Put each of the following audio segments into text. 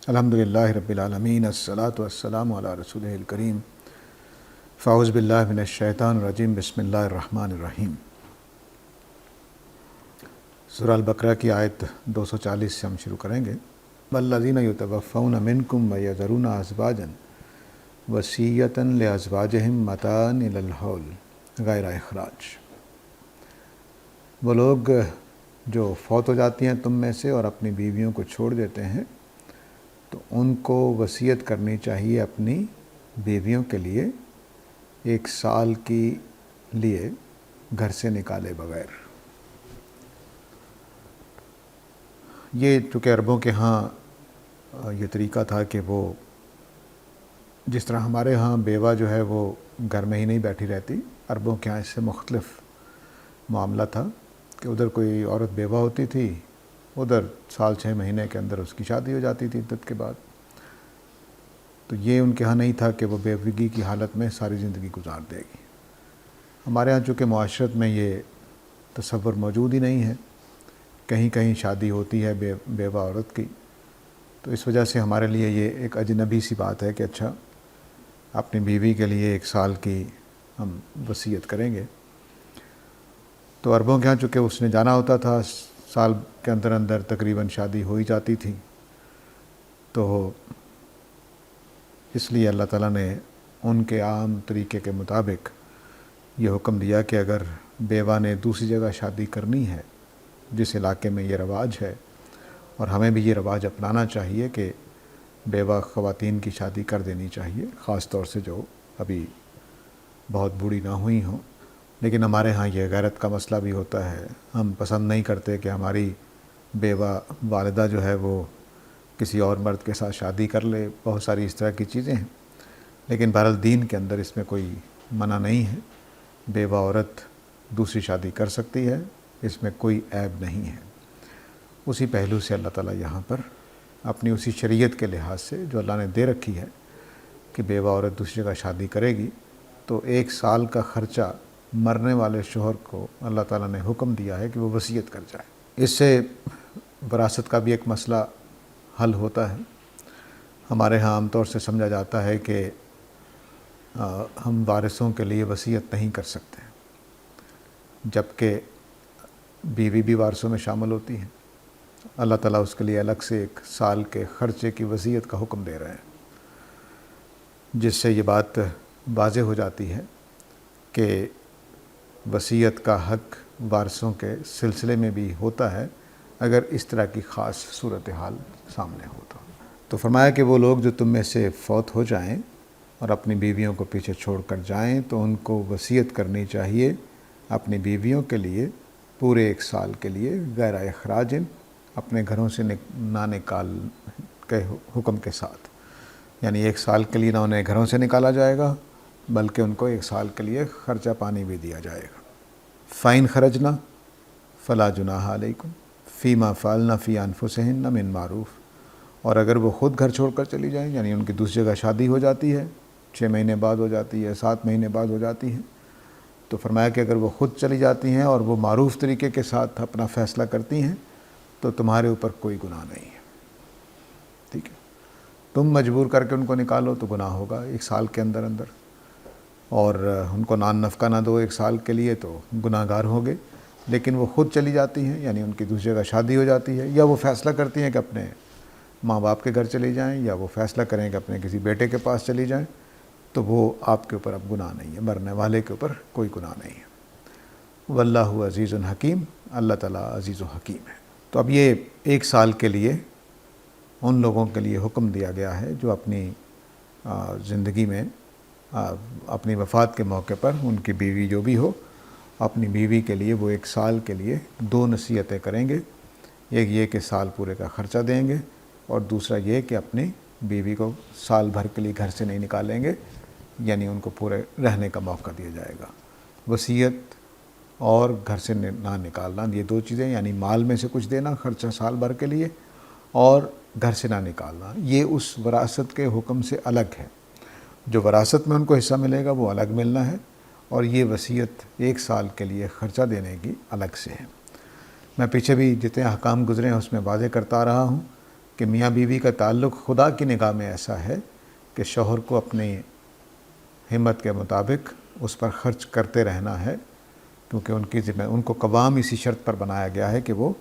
الحمدللہ رب العالمین الصلاۃ والسلام علی رسولہ الکریم فاعوذ باللہ من الشیطان الرجیم بسم اللہ الرحمن الرحیم۔ سورہ البقرہ کی آیت 240 سے ہم شروع کریں گے۔ والذین یتوفون منکم ویذرون ازواجا وصیۃ لازواجہم متاعا الی الحول غیر اخراج۔ وہ لوگ جو فوت ہو جاتی ہیں تم میں سے اور اپنی بیویوں کو چھوڑ دیتے ہیں تو ان کو وصیت کرنی چاہیے اپنی بیویوں کے لیے 1 سال کے لیے گھر سے نکالے بغیر۔ یہ چونکہ عربوں کے ہاں یہ طریقہ تھا کہ وہ جس طرح ہمارے ہاں بیوہ جو ہے وہ گھر میں ہی نہیں بیٹھی رہتی، عربوں کے ہاں اس سے مختلف معاملہ تھا کہ ادھر کوئی عورت بیوہ ہوتی تھی، ادھر سال 6 مہینے کے اندر اس کی شادی ہو جاتی تھی عدت کے بعد۔ تو یہ ان کے ہاں نہیں تھا کہ وہ بیوگی کی حالت میں ساری زندگی گزار دے گی۔ ہمارے ہاں چونکہ معاشرت میں یہ تصور موجود ہی نہیں ہے، کہیں کہیں شادی ہوتی ہے بیوہ عورت کی، تو اس وجہ سے ہمارے لیے یہ ایک اجنبی سی بات ہے کہ اچھا اپنی بیوی کے لیے 1 سال کی ہم وصیت کریں گے۔ تو عربوں کے ہاں چونکہ اس نے جانا ہوتا تھا، سال کے اندر اندر تقریباً شادی ہو ہی جاتی تھی، تو اس لیے اللہ تعالیٰ نے ان کے عام طریقے کے مطابق یہ حکم دیا کہ اگر بیوہ نے دوسری جگہ شادی کرنی ہے جس علاقے میں یہ رواج ہے، اور ہمیں بھی یہ رواج اپنانا چاہیے کہ بیوہ خواتین کی شادی کر دینی چاہیے، خاص طور سے جو ابھی بہت بوڑھی نہ ہوئی ہوں۔ لیکن ہمارے ہاں یہ غیرت کا مسئلہ بھی ہوتا ہے، ہم پسند نہیں کرتے کہ ہماری بیوہ والدہ جو ہے وہ کسی اور مرد کے ساتھ شادی کر لے، بہت ساری اس طرح کی چیزیں ہیں۔ لیکن بہرحال دین کے اندر اس میں کوئی منع نہیں ہے، بیوہ عورت دوسری شادی کر سکتی ہے، اس میں کوئی عیب نہیں ہے۔ اسی پہلو سے اللہ تعالیٰ یہاں پر اپنی اسی شریعت کے لحاظ سے جو اللہ نے دے رکھی ہے کہ بیوہ عورت دوسری جگہ شادی کرے گی تو 1 سال کا خرچہ مرنے والے شوہر کو اللہ تعالیٰ نے حکم دیا ہے کہ وہ وصیت کر جائے۔ اس سے وراثت کا بھی ایک مسئلہ حل ہوتا ہے۔ ہمارے ہاں عام طور سے سمجھا جاتا ہے کہ ہم وارثوں کے لیے وصیت نہیں کر سکتے، جبکہ بیوی بھی وارثوں میں شامل ہوتی ہیں۔ اللہ تعالیٰ اس کے لیے الگ سے 1 سال کے خرچے کی وصیت کا حکم دے رہے ہیں، جس سے یہ بات واضح ہو جاتی ہے کہ وصیت کا حق وارثوں کے سلسلے میں بھی ہوتا ہے اگر اس طرح کی خاص صورتحال سامنے ہو تو فرمایا کہ وہ لوگ جو تم میں سے فوت ہو جائیں اور اپنی بیویوں کو پیچھے چھوڑ کر جائیں تو ان کو وصیت کرنی چاہیے اپنی بیویوں کے لیے پورے 1 سال کے لیے غیر اخراج، اپنے گھروں سے نہ نکال کے حکم کے ساتھ، یعنی 1 سال کے لیے نہ انہیں گھروں سے نکالا جائے گا بلکہ ان کو 1 سال کے لیے خرچہ پانی بھی دیا جائے گا۔ فَإِنْ خَرَجْنَا فَلَا جُنَاحَ عَلَيْكُمْ فِي مَا فَعَلْنَا فِي أَنفُسِهِنَّ مِنْ مَعْرُوفٍ۔ اور اگر وہ خود گھر چھوڑ کر چلی جائیں، یعنی ان کی دوسری جگہ شادی ہو جاتی ہے، 6 مہینے بعد ہو جاتی ہے، 7 مہینے بعد ہو جاتی ہے، تو فرمایا کہ اگر وہ خود چلی جاتی ہیں اور وہ معروف طریقے کے ساتھ اپنا فیصلہ کرتی ہیں تو تمہارے اوپر کوئی گناہ نہیں ہے، ٹھیک ہے۔ تم مجبور کر کے ان کو نکالو تو گناہ ہوگا 1 سال کے اندر اندر، اور ان کو نان نفقہ نہ دو 1 سال کے لیے تو گناہ گار ہوگے۔ لیکن وہ خود چلی جاتی ہیں، یعنی ان کی دوسری جگہ شادی ہو جاتی ہے، یا وہ فیصلہ کرتی ہیں کہ اپنے ماں باپ کے گھر چلی جائیں، یا وہ فیصلہ کریں کہ اپنے کسی بیٹے کے پاس چلی جائیں، تو وہ آپ کے اوپر اب گناہ نہیں ہے، مرنے والے کے اوپر کوئی گناہ نہیں ہے۔ واللہ عزیز حکیم، اللہ تعالیٰ عزیز و حکیم ہے۔ تو اب یہ 1 سال کے لیے ان لوگوں کے لیے حکم دیا گیا ہے جو اپنی زندگی میں اپنی وفات کے موقع پر ان کی بیوی جو بھی ہو، اپنی بیوی کے لیے وہ 1 سال کے لیے 2 نصیحتیں کریں گے۔ ایک یہ کہ سال پورے کا خرچہ دیں گے، اور دوسرا یہ کہ اپنی بیوی کو سال بھر کے لیے گھر سے نہیں نکالیں گے، یعنی ان کو پورے رہنے کا موقع دیا جائے گا۔ وصیت اور گھر سے نہ نکالنا، یہ 2 چیزیں، یعنی مال میں سے کچھ دینا خرچہ سال بھر کے لیے، اور گھر سے نہ نکالنا، یہ اس وراثت کے حکم سے الگ ہے۔ جو وراثت میں ان کو حصہ ملے گا وہ الگ ملنا ہے، اور یہ وصیت 1 سال کے لیے خرچہ دینے کی الگ سے ہے۔ میں پیچھے بھی جتنے احکام گزرے ہیں اس میں واضح کرتا رہا ہوں کہ میاں بیوی کا تعلق خدا کی نگاہ میں ایسا ہے کہ شوہر کو اپنی ہمت کے مطابق اس پر خرچ کرتے رہنا ہے، کیونکہ ان کو قوام اسی شرط پر بنایا گیا ہے کہ وہ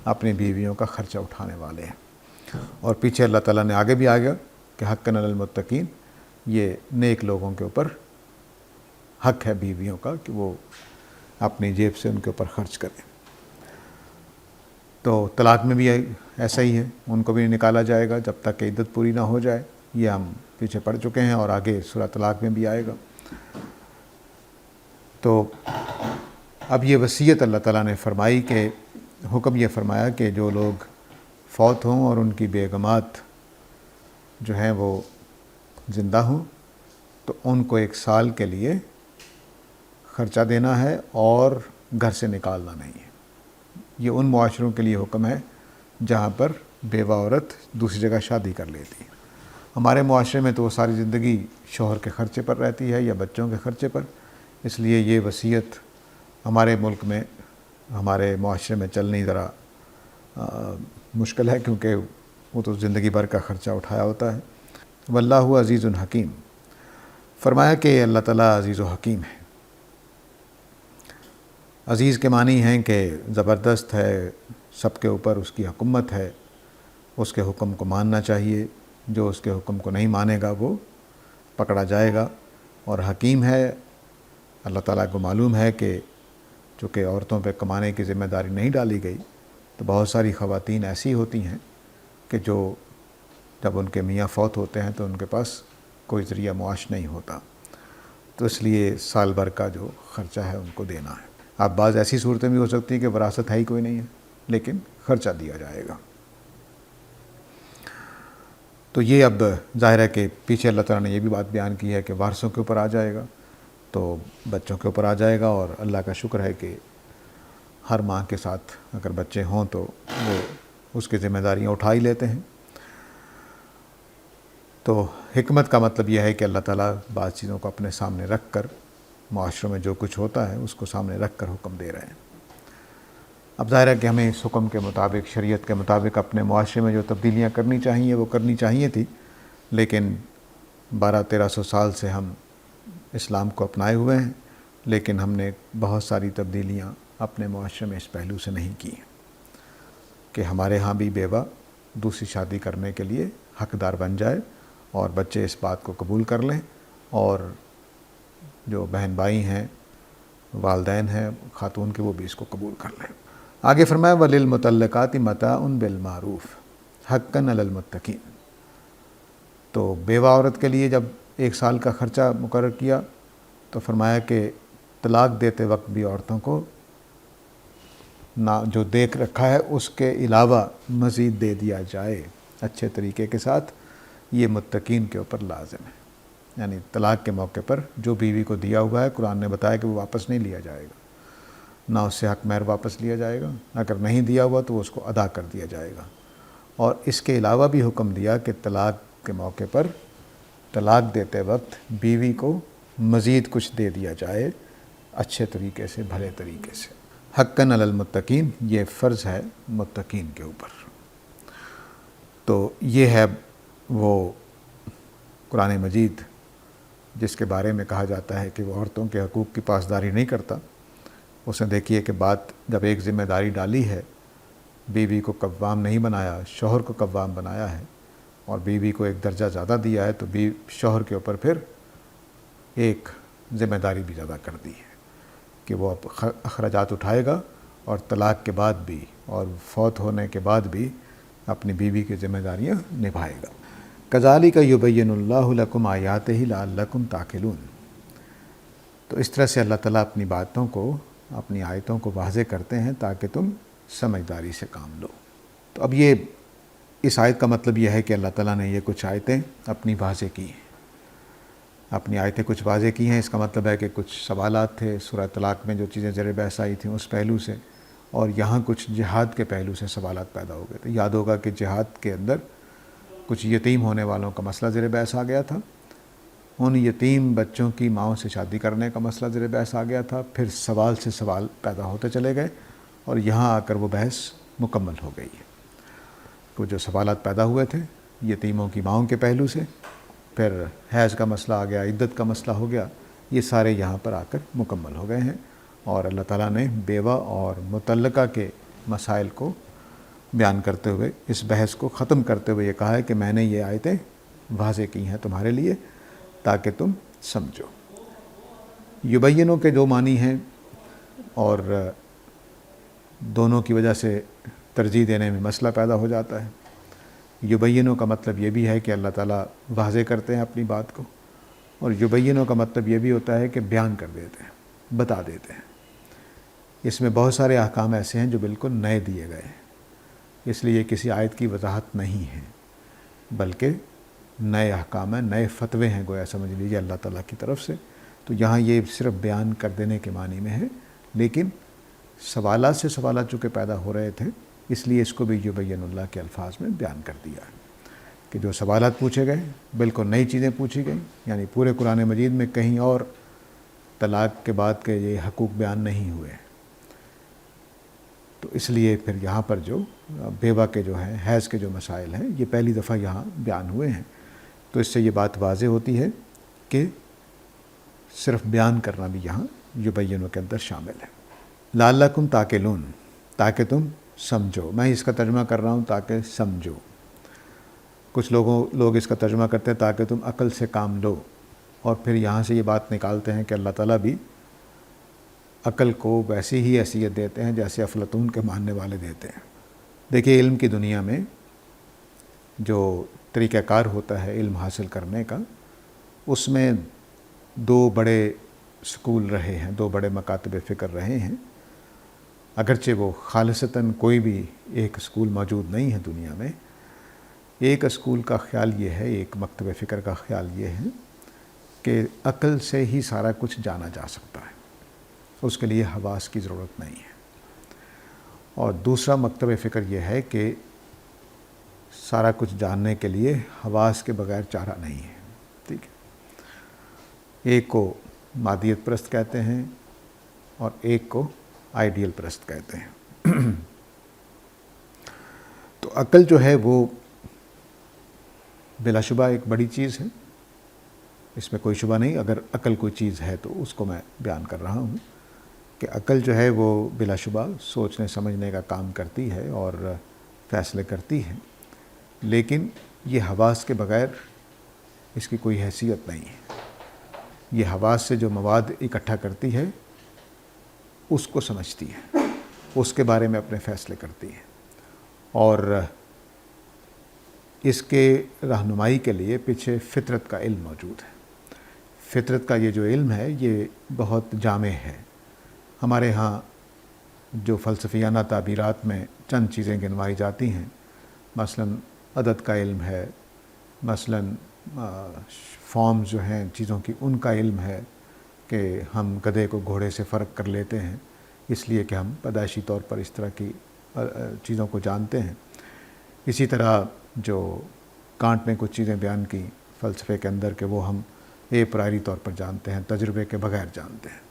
اپنی بیویوں کا خرچہ اٹھانے والے ہیں۔ اور پیچھے اللہ تعالیٰ نے آگے بھی آگیا کہ حقاً علی المتقین، یہ نیک لوگوں کے اوپر حق ہے بیویوں کا کہ وہ اپنی جیب سے ان کے اوپر خرچ کریں۔ تو طلاق میں بھی ایسا ہی ہے، ان کو بھی نکالا جائے گا جب تک کہ عدت پوری نہ ہو جائے، یہ ہم پیچھے پڑھ چکے ہیں اور آگے سورہ طلاق میں بھی آئے گا۔ تو اب یہ وصیت اللہ تعالیٰ نے فرمائی کہ حکم یہ فرمایا کہ جو لوگ فوت ہوں اور ان کی بیگمات جو ہیں وہ زندہ ہوں تو ان کو 1 سال کے لیے خرچہ دینا ہے اور گھر سے نکالنا نہیں ہے۔ یہ ان معاشروں کے لیے حکم ہے جہاں پر بیوہ عورت دوسری جگہ شادی کر لیتی ہے۔ ہمارے معاشرے میں تو وہ ساری زندگی شوہر کے خرچے پر رہتی ہے یا بچوں کے خرچے پر، اس لیے یہ وصیت ہمارے ملک میں، ہمارے معاشرے میں چلنی ذرا مشکل ہے، کیونکہ وہ تو زندگی بھر کا خرچہ اٹھایا ہوتا ہے۔ واللہ عزیز الحکیم، فرمایا کہ اللہ تعالیٰ عزیز و حکیم ہے۔ عزیز کے معنی ہیں کہ زبردست ہے، سب کے اوپر اس کی حکومت ہے، اس کے حکم کو ماننا چاہیے، جو اس کے حکم کو نہیں مانے گا وہ پکڑا جائے گا۔ اور حکیم ہے، اللہ تعالیٰ کو معلوم ہے کہ چونکہ عورتوں پہ کمانے کی ذمہ داری نہیں ڈالی گئی تو بہت ساری خواتین ایسی ہوتی ہیں کہ جو جب ان کے میاں فوت ہوتے ہیں تو ان کے پاس کوئی ذریعہ معاش نہیں ہوتا، تو اس لیے سال بھر کا جو خرچہ ہے ان کو دینا ہے۔ اب بعض ایسی صورتیں بھی ہو سکتی ہیں کہ وراثت ہے ہی کوئی نہیں ہے لیکن خرچہ دیا جائے گا۔ تو یہ اب ظاہر ہے کہ پیچھے اللہ تعالیٰ نے یہ بھی بات بیان کی ہے کہ وارثوں کے اوپر آ جائے گا، تو بچوں کے اوپر آ جائے گا، اور اللہ کا شکر ہے کہ ہر ماں کے ساتھ اگر بچے ہوں تو وہ اس کی ذمہ داریاں اٹھا ہی لیتے ہیں۔ تو حکمت کا مطلب یہ ہے کہ اللہ تعالیٰ بعض چیزوں کو اپنے سامنے رکھ کر، معاشروں میں جو کچھ ہوتا ہے اس کو سامنے رکھ کر حکم دے رہے ہیں۔ اب ظاہر ہے کہ ہمیں اس حکم کے مطابق، شریعت کے مطابق اپنے معاشرے میں جو تبدیلیاں کرنی چاہیے وہ کرنی چاہیے تھی، لیکن 1200-1300 سال سے ہم اسلام کو اپنائے ہوئے ہیں، لیکن ہم نے بہت ساری تبدیلیاں اپنے معاشرے میں اس پہلو سے نہیں کی کہ ہمارے ہاں بھی بیوہ دوسری شادی کرنے کے لیے حقدار بن جائے اور بچے اس بات کو قبول کر لیں، اور جو بہن بھائی ہیں، والدین ہیں خاتون کے، وہ بھی اس کو قبول کر لیں۔ آگے فرمایا وَلِلْمُطَلَّقَاتِ مَتَاعٌ بِالْمَعْرُوفِ حَقًّا عَلَى الْمُتَّقِينَ۔ تو بیوہ عورت کے لیے جب 1 سال کا خرچہ مقرر کیا تو فرمایا کہ طلاق دیتے وقت بھی عورتوں کو نہ جو دیکھ رکھا ہے اس کے علاوہ مزید دے دیا جائے اچھے طریقے کے ساتھ، یہ متقین کے اوپر لازم ہے۔ یعنی طلاق کے موقع پر جو بیوی کو دیا ہوا ہے، قرآن نے بتایا کہ وہ واپس نہیں لیا جائے گا، نہ اس سے حق مہر واپس لیا جائے گا، اگر نہیں دیا ہوا تو اس کو ادا کر دیا جائے گا۔ اور اس کے علاوہ بھی حکم دیا کہ طلاق کے موقع پر، طلاق دیتے وقت بیوی کو مزید کچھ دے دیا جائے اچھے طریقے سے، بھلے طریقے سے۔ حقاً علی المتقین، یہ فرض ہے متقین کے اوپر۔ تو یہ ہے وہ قرآن مجید جس کے بارے میں کہا جاتا ہے کہ وہ عورتوں کے حقوق کی پاسداری نہیں کرتا۔ اس نے دیکھیے کہ بات جب ایک ذمہ داری ڈالی ہے، بیوی کو قوام نہیں بنایا، شوہر کو قوام بنایا ہے، اور بیوی کو ایک درجہ زیادہ دیا ہے، تو شوہر کے اوپر پھر ایک ذمہ داری بھی زیادہ کر دی ہے کہ وہ اخراجات اٹھائے گا، اور طلاق کے بعد بھی اور فوت ہونے کے بعد بھی اپنی بیوی کی ذمہ داریاں نبھائے گا۔ کذالک یبین اللہ لکم آیاتہ لعلکم تعقلون۔ تو اس طرح سے اللہ تعالیٰ اپنی باتوں کو، اپنی آیتوں کو واضح کرتے ہیں تاکہ تم سمجھداری سے کام لو۔ تو اب یہ اس آیت کا مطلب یہ ہے کہ اللہ تعالیٰ نے یہ کچھ آیتیں اپنی واضح کی ہیں، اپنی آیتیں کچھ واضح کی ہیں۔ اس کا مطلب ہے کہ کچھ سوالات تھے سورہ طلاق میں جو چیزیں زیر بحث آئی تھیں اس پہلو سے، اور یہاں کچھ جہاد کے پہلو سے سوالات پیدا ہو گئے تھے۔ یاد ہوگا کہ جہاد کے اندر کچھ یتیم ہونے والوں کا مسئلہ زیر بحث آ گیا تھا، ان یتیم بچوں کی ماؤں سے شادی کرنے کا مسئلہ زیر بحث آ گیا تھا، پھر سوال سے سوال پیدا ہوتے چلے گئے، اور یہاں آ کر وہ بحث مکمل ہو گئی ہے۔ کو جو سوالات پیدا ہوئے تھے یتیموں کی ماؤں کے پہلو سے، پھر حیض کا مسئلہ آ گیا، عدت کا مسئلہ ہو گیا، یہ سارے یہاں پر آ کر مکمل ہو گئے ہیں، اور اللہ تعالیٰ نے بیوہ اور مطلقہ کے مسائل کو بیان کرتے ہوئے اس بحث کو ختم کرتے ہوئے یہ کہا ہے کہ میں نے یہ آیتیں واضح کی ہیں تمہارے لیے تاکہ تم سمجھو۔ یبینوں کے دو معنی ہیں، اور دونوں کی وجہ سے ترجیح دینے میں مسئلہ پیدا ہو جاتا ہے۔ یبینوں کا مطلب یہ بھی ہے کہ اللہ تعالیٰ واضح کرتے ہیں اپنی بات کو، اور یبینوں کا مطلب یہ بھی ہوتا ہے کہ بیان کر دیتے ہیں، بتا دیتے ہیں۔ اس میں بہت سارے احکام ایسے ہیں جو بالکل نئے دیے گئے ہیں، اس لیے یہ کسی آیت کی وضاحت نہیں ہے بلکہ نئے احکام ہیں، نئے فتوے ہیں، گویا سمجھ لیجیے اللہ تعالیٰ کی طرف سے۔ تو یہاں یہ صرف بیان کر دینے کے معنی میں ہے، لیکن سوالات سے سوالات چونکہ پیدا ہو رہے تھے اس لیے اس کو بھی یبین اللہ کے الفاظ میں بیان کر دیا ہے کہ جو سوالات پوچھے گئے بالکل نئی چیزیں پوچھی گئیں، یعنی پورے قرآن مجید میں کہیں اور طلاق کے بعد کے یہ حقوق بیان نہیں ہوئے، تو اس لیے پھر یہاں پر جو بیوہ کے جو ہیں حیض کے جو مسائل ہیں یہ پہلی دفعہ یہاں بیان ہوئے ہیں۔ تو اس سے یہ بات واضح ہوتی ہے کہ صرف بیان کرنا بھی یہاں یبینوں کے اندر شامل ہے۔ لعلکم تعقلون، تاکہ تم سمجھو، میں اس کا ترجمہ کر رہا ہوں تاکہ سمجھو۔ کچھ لوگ اس کا ترجمہ کرتے ہیں تاکہ تم عقل سے کام لو، اور پھر یہاں سے یہ بات نکالتے ہیں کہ اللہ تعالیٰ بھی عقل کو ویسی ہی حیثیت دیتے ہیں جیسے افلاطون کے ماننے والے دیتے ہیں۔ دیکھیے علم کی دنیا میں جو طریقہ کار ہوتا ہے علم حاصل کرنے کا، اس میں دو بڑے سکول رہے ہیں، دو بڑے مکاتب فکر رہے ہیں، اگرچہ وہ خالصتاً کوئی بھی ایک اسکول موجود نہیں ہے دنیا میں۔ ایک اسکول کا خیال یہ ہے، ایک مکتب فکر کا خیال یہ ہے کہ عقل سے ہی سارا کچھ جانا جا سکتا ہے، اس کے لیے حواس کی ضرورت نہیں ہے۔ اور دوسرا مکتب فکر یہ ہے کہ سارا کچھ جاننے کے لیے حواس کے بغیر چارہ نہیں ہے، ٹھیک ہے۔ ایک کو مادیت پرست کہتے ہیں اور ایک کو آئیڈیل پرست کہتے ہیں۔ تو عقل جو ہے وہ بلا شبہ ایک بڑی چیز ہے، اس میں کوئی شبہ نہیں۔ اگر عقل کوئی چیز ہے تو اس کو میں بیان کر رہا ہوں کہ عقل جو ہے وہ بلا شبہ سوچنے سمجھنے کا کام کرتی ہے اور فیصلے کرتی ہے، لیکن یہ حواس کے بغیر اس کی کوئی حیثیت نہیں ہے۔ یہ حواس سے جو مواد اکٹھا کرتی ہے اس کو سمجھتی ہے، اس کے بارے میں اپنے فیصلے کرتی ہے، اور اس کے رہنمائی کے لیے پیچھے فطرت کا علم موجود ہے۔ فطرت کا یہ جو علم ہے یہ بہت جامع ہے۔ ہمارے ہاں جو فلسفیانہ تعبیرات میں چند چیزیں گنوائی جاتی ہیں، مثلاً عدد کا علم ہے، مثلاً فارمز جو ہیں چیزوں کی ان کا علم ہے کہ ہم گدھے کو گھوڑے سے فرق کر لیتے ہیں اس لیے کہ ہم پیدائشی طور پر اس طرح کی چیزوں کو جانتے ہیں۔ اسی طرح جو کانٹ نے کچھ چیزیں بیان کی فلسفے کے اندر کہ وہ ہم پرائری طور پر جانتے ہیں، تجربے کے بغیر جانتے ہیں۔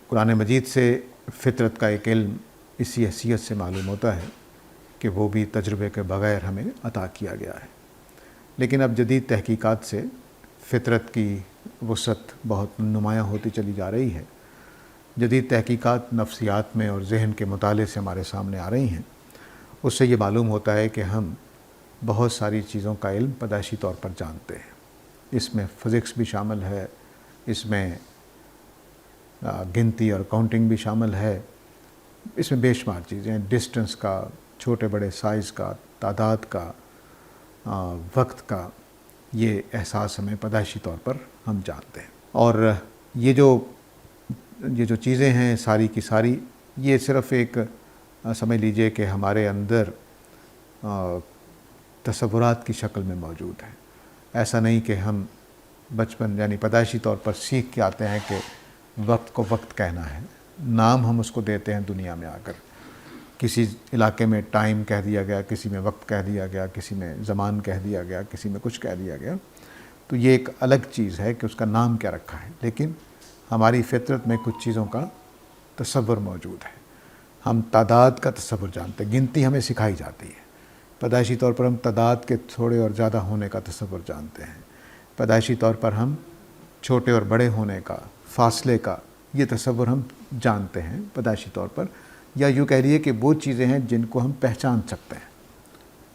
قرآن مجید سے فطرت کا ایک علم اسی حیثیت سے معلوم ہوتا ہے کہ وہ بھی تجربے کے بغیر ہمیں عطا کیا گیا ہے۔ لیکن اب جدید تحقیقات سے فطرت کی وسعت بہت نمایاں ہوتی چلی جا رہی ہے۔ جدید تحقیقات نفسیات میں اور ذہن کے مطالعے سے ہمارے سامنے آ رہی ہیں، اس سے یہ معلوم ہوتا ہے کہ ہم بہت ساری چیزوں کا علم پیدائشی طور پر جانتے ہیں۔ اس میں فزکس بھی شامل ہے، اس میں گنتی اور کاؤنٹنگ بھی شامل ہے، اس میں بے شمار چیزیں، ڈسٹنس کا، چھوٹے بڑے سائز کا، تعداد کا، وقت کا، یہ احساس ہمیں پیدائشی طور پر ہم جانتے ہیں۔ اور یہ جو چیزیں ہیں ساری کی ساری، یہ صرف ایک سمجھ لیجئے کہ ہمارے اندر تصورات کی شکل میں موجود ہے۔ ایسا نہیں کہ ہم بچپن یعنی پیدائشی طور پر سیکھ کے آتے ہیں کہ وقت کو وقت کہنا ہے، نام ہم اس کو دیتے ہیں دنیا میں آ کر۔ کسی علاقے میں ٹائم کہہ دیا گیا، کسی میں وقت کہہ دیا گیا، کسی میں زمان کہہ دیا گیا، کسی میں کچھ کہہ دیا گیا، تو یہ ایک الگ چیز ہے کہ اس کا نام کیا رکھا ہے۔ لیکن ہماری فطرت میں کچھ چیزوں کا تصور موجود ہے۔ ہم تعداد کا تصور جانتے ہیں، گنتی ہمیں سکھائی جاتی ہے۔ پیدائشی طور پر ہم تعداد کے تھوڑے اور زیادہ ہونے کا تصور جانتے ہیں۔ پیدائشی طور پر ہم چھوٹے اور بڑے ہونے کا، فاصلے کا یہ تصور ہم جانتے ہیں پیدائشی طور پر، یا یوں کہہ لیے کہ وہ چیزیں ہیں جن کو ہم پہچان سکتے ہیں۔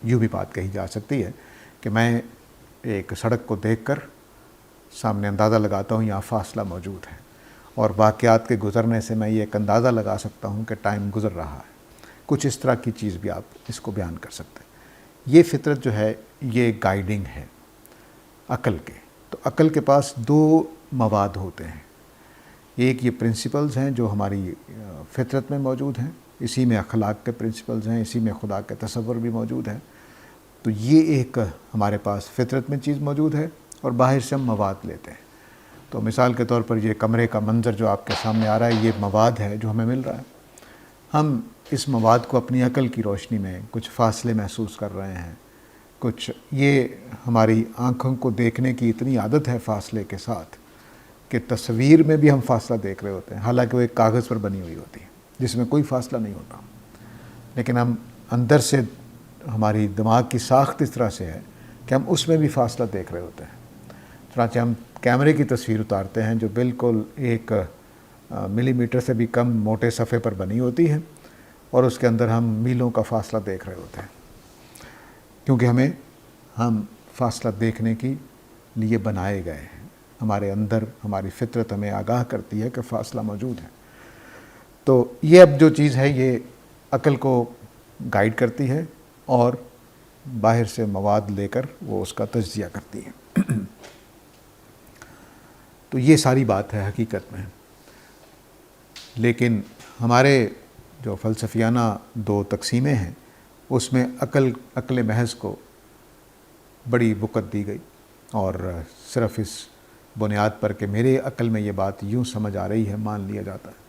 یوں بھی بات کہی جا سکتی ہے کہ میں ایک سڑک کو دیکھ کر سامنے اندازہ لگاتا ہوں یہاں فاصلہ موجود ہے، اور واقعات کے گزرنے سے میں یہ ایک اندازہ لگا سکتا ہوں کہ ٹائم گزر رہا ہے۔ کچھ اس طرح کی چیز بھی آپ اس کو بیان کر سکتے ہیں۔ یہ فطرت جو ہے یہ گائیڈنگ ہے عقل کے۔ تو عقل کے پاس دو مواد ہوتے ہیں، ایک یہ پرنسپلز ہیں جو ہماری فطرت میں موجود ہیں، اسی میں اخلاق کے پرنسپلز ہیں، اسی میں خدا کے تصور بھی موجود ہیں۔ تو یہ ایک ہمارے پاس فطرت میں چیز موجود ہے، اور باہر سے ہم مواد لیتے ہیں۔ تو مثال کے طور پر یہ کمرے کا منظر جو آپ کے سامنے آ رہا ہے، یہ مواد ہے جو ہمیں مل رہا ہے۔ ہم اس مواد کو اپنی عقل کی روشنی میں کچھ فاصلے محسوس کر رہے ہیں، کچھ یہ ہماری آنکھوں کو دیکھنے کی اتنی عادت ہے فاصلے کے ساتھ کہ تصویر میں بھی ہم فاصلہ دیکھ رہے ہوتے ہیں، حالانکہ وہ ایک کاغذ پر بنی ہوئی ہوتی ہے جس میں کوئی فاصلہ نہیں ہوتا، لیکن ہم اندر سے ہماری دماغ کی ساخت اس طرح سے ہے کہ ہم اس میں بھی فاصلہ دیکھ رہے ہوتے ہیں۔ چنانچہ ہم کیمرے کی تصویر اتارتے ہیں جو بالکل 1 ملی میٹر سے بھی کم موٹے صفحے پر بنی ہوتی ہے، اور اس کے اندر ہم میلوں کا فاصلہ دیکھ رہے ہوتے ہیں، کیونکہ ہم فاصلہ دیکھنے کے لیے بنائے گئے ہیں۔ ہمارے اندر ہماری فطرت ہمیں آگاہ کرتی ہے کہ فاصلہ موجود ہے۔ تو یہ اب جو چیز ہے یہ عقل کو گائیڈ کرتی ہے، اور باہر سے مواد لے کر وہ اس کا تجزیہ کرتی ہے۔ تو یہ ساری بات ہے حقیقت میں، لیکن ہمارے جو فلسفیانہ 2 تقسیمیں ہیں اس میں عقل محض کو بڑی وقت دی گئی، اور صرف اس بنیاد پر کہ میرے عقل میں یہ بات یوں سمجھ آ رہی ہے مان لیا جاتا ہے۔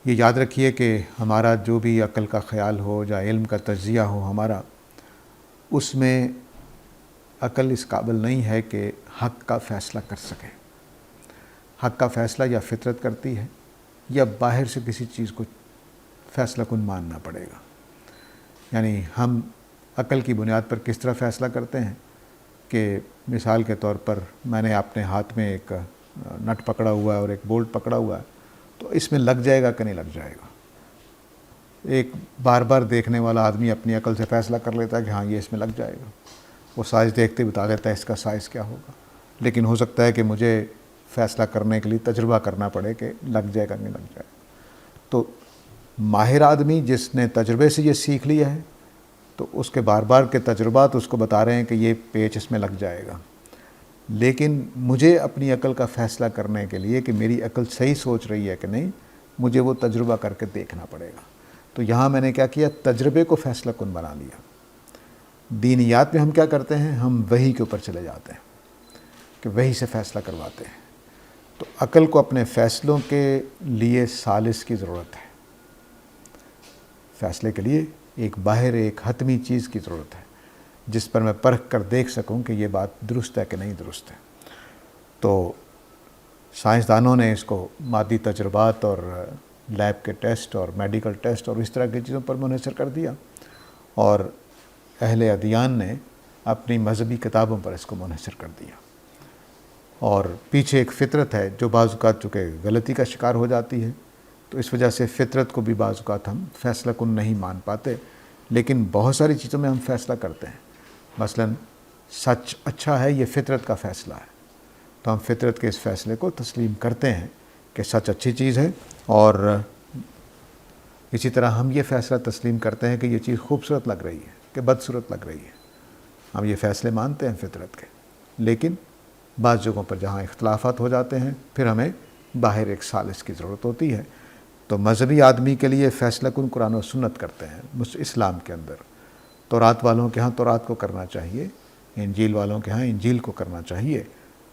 یہ یاد رکھیے کہ ہمارا جو بھی عقل کا خیال ہو یا علم کا تجزیہ ہو ہمارا، اس میں عقل اس قابل نہیں ہے کہ حق کا فیصلہ کر سکے۔ حق کا فیصلہ یا فطرت کرتی ہے، یا باہر سے کسی چیز کو فیصلہ کن ماننا پڑے گا۔ یعنی ہم عقل کی بنیاد پر کس طرح فیصلہ کرتے ہیں کہ مثال کے طور پر میں نے اپنے ہاتھ میں ایک نٹ پکڑا ہوا ہے اور ایک بولٹ پکڑا ہوا ہے، تو اس میں لگ جائے گا کہ نہیں لگ جائے گا۔ ایک بار بار دیکھنے والا آدمی اپنی عقل سے فیصلہ کر لیتا ہے کہ ہاں یہ اس میں لگ جائے گا، وہ سائز دیکھتے بتا دیتا ہے اس کا سائز کیا ہوگا، لیکن ہو سکتا ہے کہ مجھے فیصلہ کرنے کے لیے تجربہ کرنا پڑے کہ لگ جائے گا نہیں لگ جائے گا۔ تو ماہر آدمی جس نے تجربے سے یہ سیکھ لیا ہے، تو اس کے بار بار کے تجربات اس کو بتا رہے ہیں کہ یہ پیچ اس میں لگ جائے گا، لیکن مجھے اپنی عقل کا فیصلہ کرنے کے لیے کہ میری عقل صحیح سوچ رہی ہے کہ نہیں، مجھے وہ تجربہ کر کے دیکھنا پڑے گا۔ تو یہاں میں نے کیا کیا، تجربے کو فیصلہ کن بنا لیا۔ دینیات میں ہم کیا کرتے ہیں، ہم وحی کے اوپر چلے جاتے ہیں کہ وحی سے فیصلہ کرواتے ہیں۔ تو عقل کو اپنے فیصلوں کے لیے ثالث کی ضرورت ہے، فیصلے کے لیے ایک باہر ایک حتمی چیز کی ضرورت ہے جس پر میں پرکھ کر دیکھ سکوں کہ یہ بات درست ہے کہ نہیں درست ہے۔ تو سائنسدانوں نے اس کو مادی تجربات اور لیب کے ٹیسٹ اور میڈیکل ٹیسٹ اور اس طرح کی چیزوں پر منحصر کر دیا، اور اہل ادیان نے اپنی مذہبی کتابوں پر اس کو منحصر کر دیا۔ اور پیچھے ایک فطرت ہے جو بعض اوقات چونکہ غلطی کا شکار ہو جاتی ہے، تو اس وجہ سے فطرت کو بھی بعض اوقات ہم فیصلہ کن نہیں مان پاتے، لیکن بہت ساری چیزوں میں ہم فیصلہ کرتے ہیں۔ مثلا سچ اچھا ہے، یہ فطرت کا فیصلہ ہے، تو ہم فطرت کے اس فیصلے کو تسلیم کرتے ہیں کہ سچ اچھی چیز ہے، اور اسی طرح ہم یہ فیصلہ تسلیم کرتے ہیں کہ یہ چیز خوبصورت لگ رہی ہے کہ بدصورت لگ رہی ہے۔ ہم یہ فیصلے مانتے ہیں فطرت کے، لیکن بعض جگہوں پر جہاں اختلافات ہو جاتے ہیں پھر ہمیں باہر ایک ثالث کی ضرورت ہوتی ہے۔ تو مذہبی آدمی کے لیے فیصلہ کن قرآن و سنت کرتے ہیں اسلام کے اندر۔ تورات والوں کے ہاں تورات کو کرنا چاہیے، انجیل والوں کے ہاں انجیل کو کرنا چاہیے،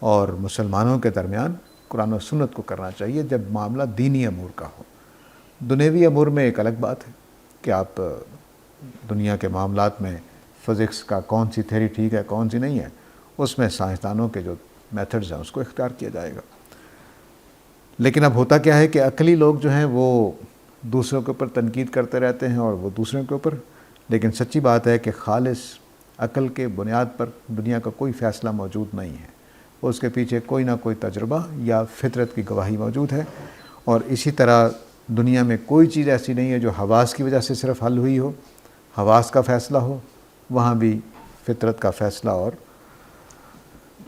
اور مسلمانوں کے درمیان قرآن و سنت کو کرنا چاہیے جب معاملہ دینی امور کا ہو۔ دنیوی امور میں ایک الگ بات ہے کہ آپ دنیا کے معاملات میں فزکس کا کون سی تھیوری ٹھیک ہے کون سی نہیں ہے، اس میں سائنسدانوں کے جو میتھڈز ہیں اس کو اختیار کیا جائے گا۔ لیکن اب ہوتا کیا ہے کہ عقلی لوگ جو ہیں وہ دوسروں کے اوپر تنقید کرتے رہتے ہیں اور وہ دوسروں کے اوپر، لیکن سچی بات ہے کہ خالص عقل کے بنیاد پر دنیا کا کوئی فیصلہ موجود نہیں ہے، اس کے پیچھے کوئی نہ کوئی تجربہ یا فطرت کی گواہی موجود ہے۔ اور اسی طرح دنیا میں کوئی چیز ایسی نہیں ہے جو حواس کی وجہ سے صرف حل ہوئی ہو، حواس کا فیصلہ ہو، وہاں بھی فطرت کا فیصلہ اور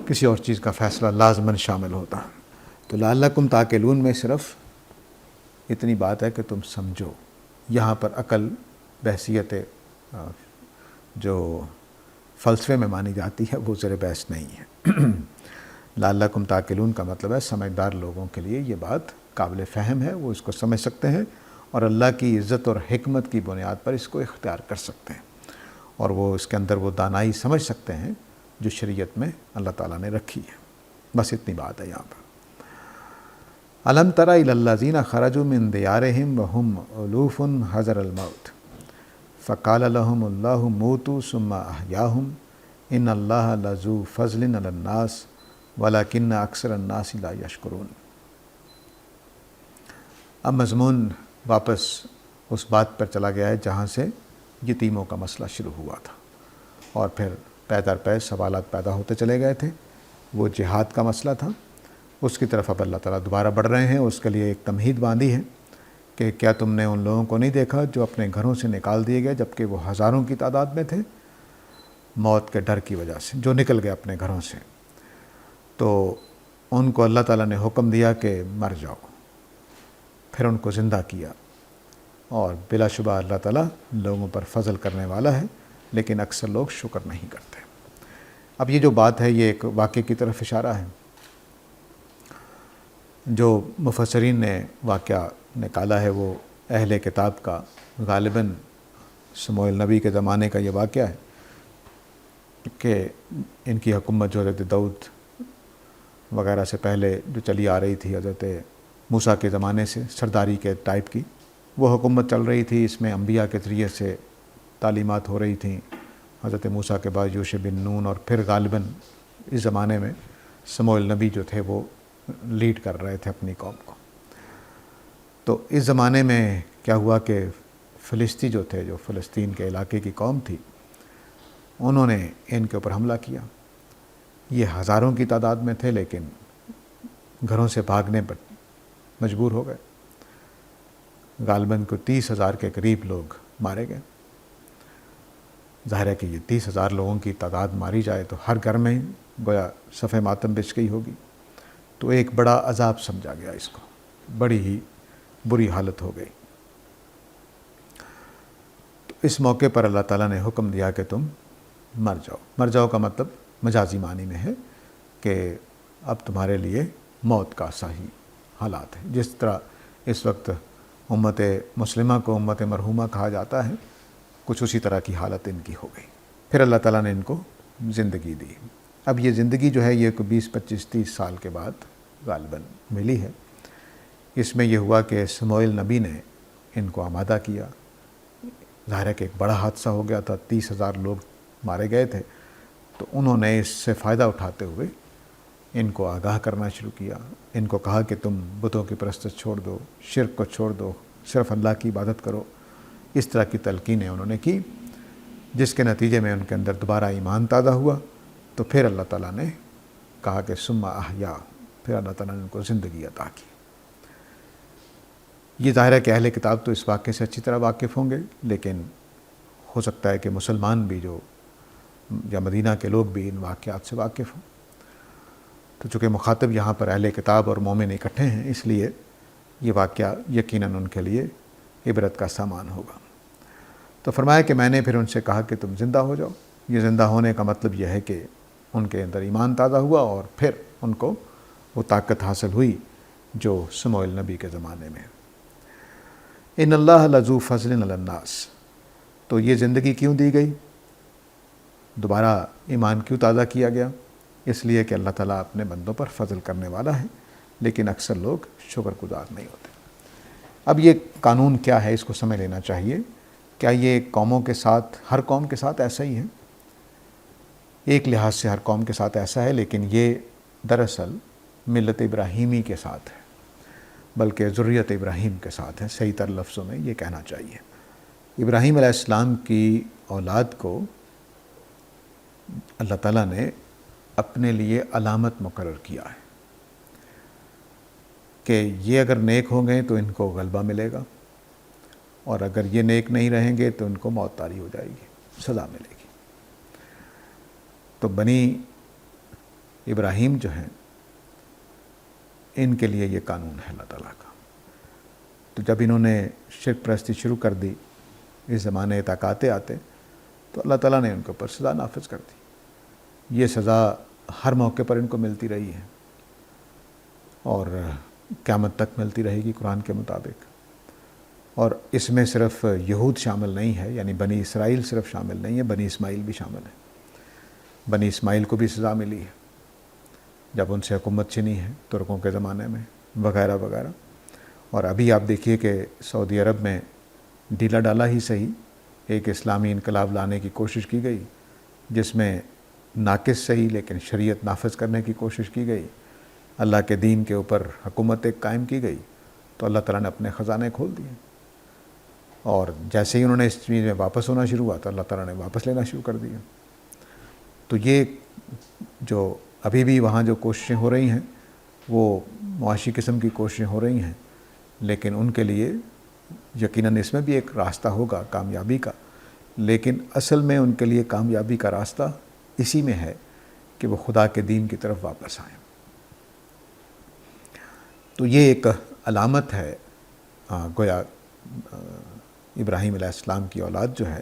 کسی اور چیز کا فیصلہ لازماً شامل ہوتا ہے۔ تو لعلکم تعقلون میں صرف اتنی بات ہے کہ تم سمجھو، یہاں پر عقل بحثیت جو فلسفے میں مانی جاتی ہے وہ زیر بحث نہیں ہے۔ لعلکم تعقلون کا مطلب ہے سمجھدار لوگوں کے لیے یہ بات قابل فہم ہے، وہ اس کو سمجھ سکتے ہیں اور اللہ کی عزت اور حکمت کی بنیاد پر اس کو اختیار کر سکتے ہیں، اور وہ اس کے اندر وہ دانائی سمجھ سکتے ہیں جو شریعت میں اللہ تعالیٰ نے رکھی ہے۔ بس اتنی بات ہے یہاں پر۔ الم تر الی الذین خرجوا من دیارہم وہم الوف حذر الموت فقال لهم اللہ موتوا ثم احیاہم ان اللہ لذو فضل علی الناس ولکن اکثر الناس لا یشکرون۔ اب مضمون واپس اس بات پر چلا گیا ہے جہاں سے یتیموں کا مسئلہ شروع ہوا تھا، اور پھر پے در پے سوالات پیدا ہوتے چلے گئے تھے۔ وہ جہاد کا مسئلہ تھا، اس کی طرف اب اللہ تعالیٰ دوبارہ بڑھ رہے ہیں۔ اس کے لیے ایک تمہید باندھی ہے کہ کیا تم نے ان لوگوں کو نہیں دیکھا جو اپنے گھروں سے نکال دیے گئے جبکہ وہ ہزاروں کی تعداد میں تھے، موت کے ڈر کی وجہ سے جو نکل گئے اپنے گھروں سے، تو ان کو اللہ تعالیٰ نے حکم دیا کہ مر جاؤ، پھر ان کو زندہ کیا۔ اور بلا شبہ اللہ تعالیٰ لوگوں پر فضل کرنے والا ہے، لیکن اکثر لوگ شکر نہیں کرتے۔ اب یہ جو بات ہے یہ ایک واقعے کی طرف اشارہ ہے۔ جو مفسرین نے واقعہ نکالا ہے وہ اہل کتاب کا، غالباً سموئیل نبی کے زمانے کا یہ واقعہ ہے کہ ان کی حکومت جو حضرت داؤد وغیرہ سے پہلے جو چلی آ رہی تھی، حضرت موسیٰ کے زمانے سے سرداری کے ٹائپ کی وہ حکومت چل رہی تھی۔ اس میں انبیاء کے ذریعے سے تعلیمات ہو رہی تھیں، حضرت موسیٰ کے بعد یوشع بن نون، اور پھر غالباً اس زمانے میں سموئیل نبی جو تھے وہ لیڈ کر رہے تھے اپنی قوم کو۔ تو اس زمانے میں کیا ہوا کہ فلسطی جو تھے، جو فلسطین کے علاقے کی قوم تھی، انہوں نے ان کے اوپر حملہ کیا۔ یہ ہزاروں کی تعداد میں تھے لیکن گھروں سے بھاگنے پر مجبور ہو گئے۔ غالباً کو 30,000 کے قریب لوگ مارے گئے۔ ظاہر ہے کہ یہ 30,000 لوگوں کی تعداد ماری جائے تو ہر گھر میں گویا صف ماتم بچھ گئی ہوگی، تو ایک بڑا عذاب سمجھا گیا اس کو، بڑی ہی بری حالت ہو گئی۔ تو اس موقع پر اللہ تعالیٰ نے حکم دیا کہ تم مر جاؤ۔ مر جاؤ کا مطلب مجازی معنی میں ہے کہ اب تمہارے لیے موت کا صحیح حالات ہے۔ جس طرح اس وقت امت مسلمہ کو امت مرحومہ کہا جاتا ہے، کچھ اسی طرح کی حالت ان کی ہو گئی۔ پھر اللہ تعالیٰ نے ان کو زندگی دی۔ اب یہ زندگی جو ہے یہ 20 25 30 سال کے بعد غالباً ملی ہے۔ اس میں یہ ہوا کہ سموئیل نبی نے ان کو آمادہ کیا۔ ظاہر ہے کہ ایک بڑا حادثہ ہو گیا تھا، 30,000 لوگ مارے گئے تھے، تو انہوں نے اس سے فائدہ اٹھاتے ہوئے ان کو آگاہ کرنا شروع کیا۔ ان کو کہا کہ تم بتوں کی پرستش چھوڑ دو، شرک کو چھوڑ دو، صرف اللہ کی عبادت کرو۔ اس طرح کی تلقینیں انہوں نے کی، جس کے نتیجے میں ان کے اندر دوبارہ ایمان تازہ ہوا۔ تو پھر اللہ تعالیٰ نے کہا کہ ثم احیا، پھر اللہ تعالیٰ نے ان کو زندگی عطا کی۔ یہ ظاہر ہے کہ اہل کتاب تو اس واقعے سے اچھی طرح واقف ہوں گے، لیکن ہو سکتا ہے کہ مسلمان بھی جو یا مدینہ کے لوگ بھی ان واقعات سے واقف ہوں۔ تو چونکہ مخاطب یہاں پر اہل کتاب اور مومن اکٹھے ہیں، اس لیے یہ واقعہ یقیناً ان کے لیے عبرت کا سامان ہوگا۔ تو فرمایا کہ میں نے پھر ان سے کہا کہ تم زندہ ہو جاؤ۔ یہ زندہ ہونے کا مطلب یہ ہے کہ ان کے اندر ایمان تازہ ہوا اور پھر ان کو وہ طاقت حاصل ہوئی جو سموئیل نبی کے زمانے میں۔ ان اللہ لذو فضل علی الناس، تو یہ زندگی کیوں دی گئی، دوبارہ ایمان کیوں تازہ کیا گیا؟ اس لیے کہ اللہ تعالیٰ اپنے بندوں پر فضل کرنے والا ہے، لیکن اکثر لوگ شکر گزار نہیں ہوتے۔ اب یہ قانون کیا ہے اس کو سمجھ لینا چاہیے۔ کیا یہ قوموں کے ساتھ، ہر قوم کے ساتھ ایسا ہی ہے؟ ایک لحاظ سے ہر قوم کے ساتھ ایسا ہے، لیکن یہ دراصل ملت ابراہیمی کے ساتھ ہے۔ بلکہ ذریت ابراہیم کے ساتھ ہیں. صحیح تر لفظوں میں یہ کہنا چاہیے. ابراہیم علیہ السلام کی اولاد کو اللہ تعالیٰ نے اپنے لیے علامت مقرر کیا ہے کہ یہ اگر نیک ہوں گے تو ان کو غلبہ ملے گا، اور اگر یہ نیک نہیں رہیں گے تو ان کو موت طاری ہو جائے گی، سزا ملے گی. تو بنی ابراہیم جو ہیں ان کے لیے یہ قانون ہے اللہ تعالیٰ کا. تو جب انہوں نے شرک پرستی شروع کر دی اس زمانے تک آتے آتے، تو اللہ تعالیٰ نے ان کے اوپر سزا نافذ کر دی. یہ سزا ہر موقع پر ان کو ملتی رہی ہے اور قیامت تک ملتی رہے گی قرآن کے مطابق. اور اس میں صرف یہود شامل نہیں ہے، یعنی بنی اسرائیل صرف شامل نہیں ہے، بنی اسماعیل بھی شامل ہے. بنی اسماعیل کو بھی سزا ملی ہے جب ان سے حکومت چھنی ہے ترکوں کے زمانے میں، وغیرہ وغیرہ. اور ابھی آپ دیکھیے کہ سعودی عرب میں ڈھیلا ڈالا ہی صحیح ایک اسلامی انقلاب لانے کی کوشش کی گئی، جس میں ناقص صحیح لیکن شریعت نافذ کرنے کی کوشش کی گئی. اللہ کے دین کے اوپر حکومت ایک قائم کی گئی، تو اللہ تعالیٰ نے اپنے خزانے کھول دیے. اور جیسے ہی انہوں نے اس چیز میں واپس ہونا شروع ہوا تو اللہ تعالیٰ نے واپس لینا شروع کر دیا. تو یہ جو ابھی بھی وہاں جو کوششیں ہو رہی ہیں وہ معاشی قسم کی کوششیں ہو رہی ہیں، لیکن ان کے لیے یقیناً اس میں بھی ایک راستہ ہوگا کامیابی کا. لیکن اصل میں ان کے لیے کامیابی کا راستہ اسی میں ہے کہ وہ خدا کے دین کی طرف واپس آئیں. تو یہ ایک علامت ہے گویا ابراہیم علیہ السلام کی اولاد جو ہے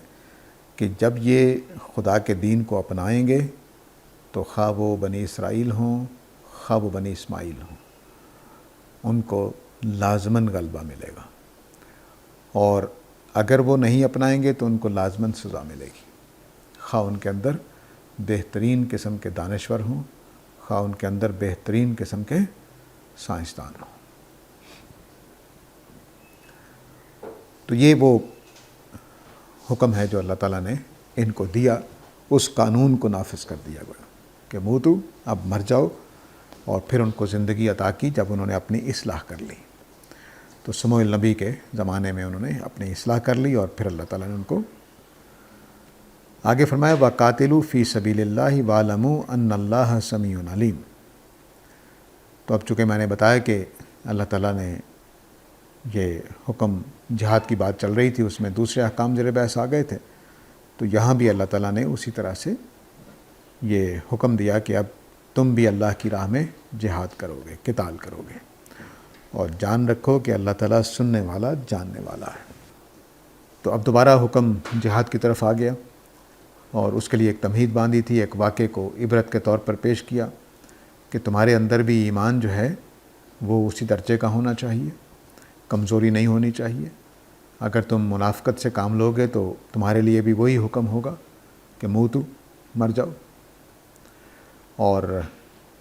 کہ جب یہ خدا کے دین کو اپنائیں گے تو خواہ وہ بنی اسرائیل ہوں خواہ وہ بنی اسماعیل ہوں، ان کو لازماً غلبہ ملے گا. اور اگر وہ نہیں اپنائیں گے تو ان کو لازماً سزا ملے گی، خواہ ان کے اندر بہترین قسم کے دانشور ہوں خواہ ان کے اندر بہترین قسم کے سائنسدان ہوں. تو یہ وہ حکم ہے جو اللہ تعالیٰ نے ان کو دیا، اس قانون کو نافذ کر دیا گیا کہ موتو، اب مر جاؤ. اور پھر ان کو زندگی عطا کی جب انہوں نے اپنی اصلاح کر لی. تو سموئیل نبی کے زمانے میں انہوں نے اپنی اصلاح کر لی اور پھر اللہ تعالیٰ نے ان کو آگے فرمایا وَقَاتِلُوا فِي سَبِيلِ اللَّهِ وَاعْلَمُوا أَنَّ اللَّهَ سَمِيعٌ عَلِيمٌ. تو اب چونکہ میں نے بتایا کہ اللہ تعالیٰ نے یہ حکم جہاد کی بات چل رہی تھی، اس میں دوسرے احکام زیر بحث آ گئے تھے، تو یہاں بھی اللہ تعالیٰ نے اسی طرح سے یہ حکم دیا کہ اب تم بھی اللہ کی راہ میں جہاد کرو گے، قتال کرو گے، اور جان رکھو کہ اللہ تعالیٰ سننے والا جاننے والا ہے. تو اب دوبارہ حکم جہاد کی طرف آ گیا اور اس کے لیے ایک تمہید باندھی تھی، ایک واقعے کو عبرت کے طور پر پیش کیا کہ تمہارے اندر بھی ایمان جو ہے وہ اسی درجے کا ہونا چاہیے، کمزوری نہیں ہونی چاہیے. اگر تم منافقت سے کام لوگے تو تمہارے لیے بھی وہی حکم ہوگا کہ موتو، مر جاؤ. اور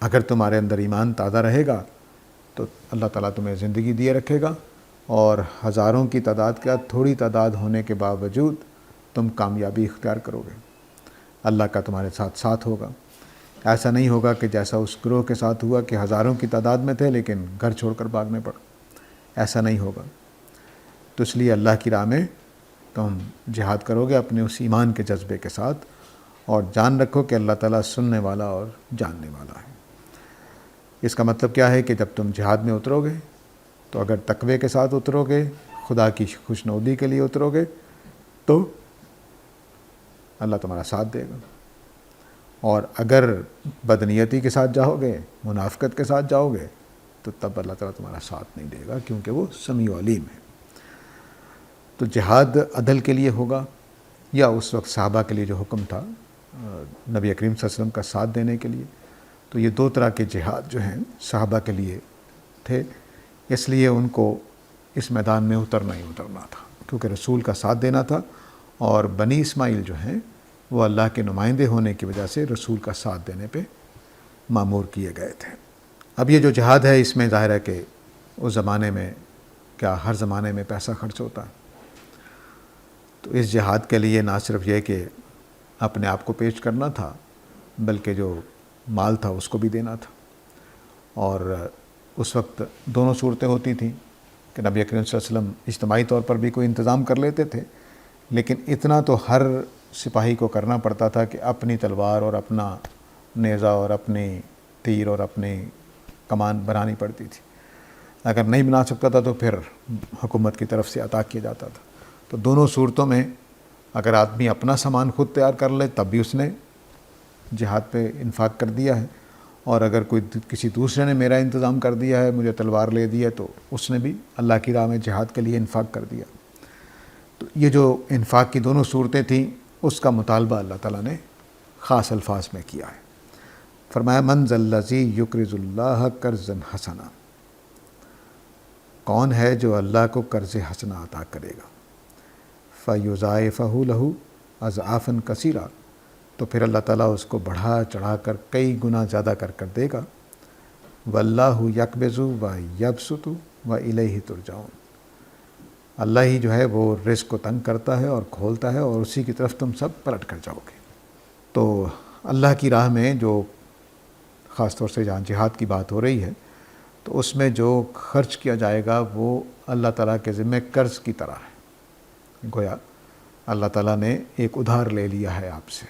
اگر تمہارے اندر ایمان تازہ رہے گا تو اللہ تعالیٰ تمہیں زندگی دیے رکھے گا، اور ہزاروں کی تعداد کا تھوڑی تعداد ہونے کے باوجود تم کامیابی اختیار کرو گے. اللہ کا تمہارے ساتھ ساتھ ہوگا. ایسا نہیں ہوگا کہ جیسا اس گروہ کے ساتھ ہوا کہ ہزاروں کی تعداد میں تھے لیکن گھر چھوڑ کر بھاگنے پڑا. ایسا نہیں ہوگا. تو اس لیے اللہ کی راہ میں تم جہاد کرو گے اپنے اس ایمان کے جذبے کے ساتھ، اور جان رکھو کہ اللہ تعالیٰ سننے والا اور جاننے والا ہے. اس کا مطلب کیا ہے کہ جب تم جہاد میں اترو گے تو اگر تقوی کے ساتھ اترو گے، خدا کی خوشنودی کے لیے اترو گے، تو اللہ تمہارا ساتھ دے گا. اور اگر بدنیتی کے ساتھ جاؤ گے، منافقت کے ساتھ جاؤ گے، تو تب اللہ تعالیٰ تمہارا ساتھ نہیں دے گا، کیونکہ وہ سمیع و علیم ہے. تو جہاد عدل کے لیے ہوگا، یا اس وقت صحابہ کے لیے جو حکم تھا نبی کریم صلی اللہ علیہ وسلم کا ساتھ دینے کے لیے. تو یہ دو طرح کے جہاد جو ہیں صحابہ کے لیے تھے، اس لیے ان کو اس میدان میں اترنا ہی اترنا تھا، کیونکہ رسول کا ساتھ دینا تھا. اور بنی اسماعیل جو ہیں وہ اللہ کے نمائندے ہونے کی وجہ سے رسول کا ساتھ دینے پہ مامور کیے گئے تھے. اب یہ جو جہاد ہے اس میں ظاہر ہے کہ اس زمانے میں کیا ہر زمانے میں پیسہ خرچ ہوتا ہے. تو اس جہاد کے لیے نہ صرف یہ کہ اپنے آپ کو پیش کرنا تھا، بلکہ جو مال تھا اس کو بھی دینا تھا. اور اس وقت دونوں صورتیں ہوتی تھیں. کہ نبی اکرم صلی اللہ علیہ وسلم اجتماعی طور پر بھی کوئی انتظام کر لیتے تھے، لیکن اتنا تو ہر سپاہی کو کرنا پڑتا تھا کہ اپنی تلوار اور اپنا نیزہ اور اپنی تیر اور اپنی کمان بنانی پڑتی تھی۔ اگر نہیں بنا سکتا تھا تو پھر حکومت کی طرف سے عطا کیا جاتا تھا۔ تو دونوں صورتوں میں اگر آدمی اپنا سامان خود تیار کر لے تب بھی اس نے جہاد پہ انفاق کر دیا ہے، اور اگر کوئی کسی دوسرے نے میرا انتظام کر دیا ہے، مجھے تلوار لے دی ہے، تو اس نے بھی اللہ کی راہ میں جہاد کے لیے انفاق کر دیا۔ تو یہ جو انفاق کی دونوں صورتیں تھیں، اس کا مطالبہ اللہ تعالیٰ نے خاص الفاظ میں کیا ہے۔ فرمایا من ذا الذی یقرض اللہ قرضا حسنا، کون ہے جو اللہ کو قرض حسنا عطا کرے گا، فیضاعفہ لہ اضعافا کثیرا، تو پھر اللہ تعالیٰ اس کو بڑھا چڑھا کر کئی گنا زیادہ کر دے گا۔ واللہ یقبض و یبسط و الیہ ترجعون، اللہ ہی جو ہے وہ رزق کو تنگ کرتا ہے اور کھولتا ہے، اور اسی کی طرف تم سب پلٹ کر جاؤ گے۔ تو اللہ کی راہ میں جو خاص طور سے جہاں جہاد کی بات ہو رہی ہے، تو اس میں جو خرچ کیا جائے گا وہ اللہ تعالیٰ کے ذمہ قرض کی طرح ہے، گویا اللہ تعالیٰ نے ایک ادھار لے لیا ہے آپ سے،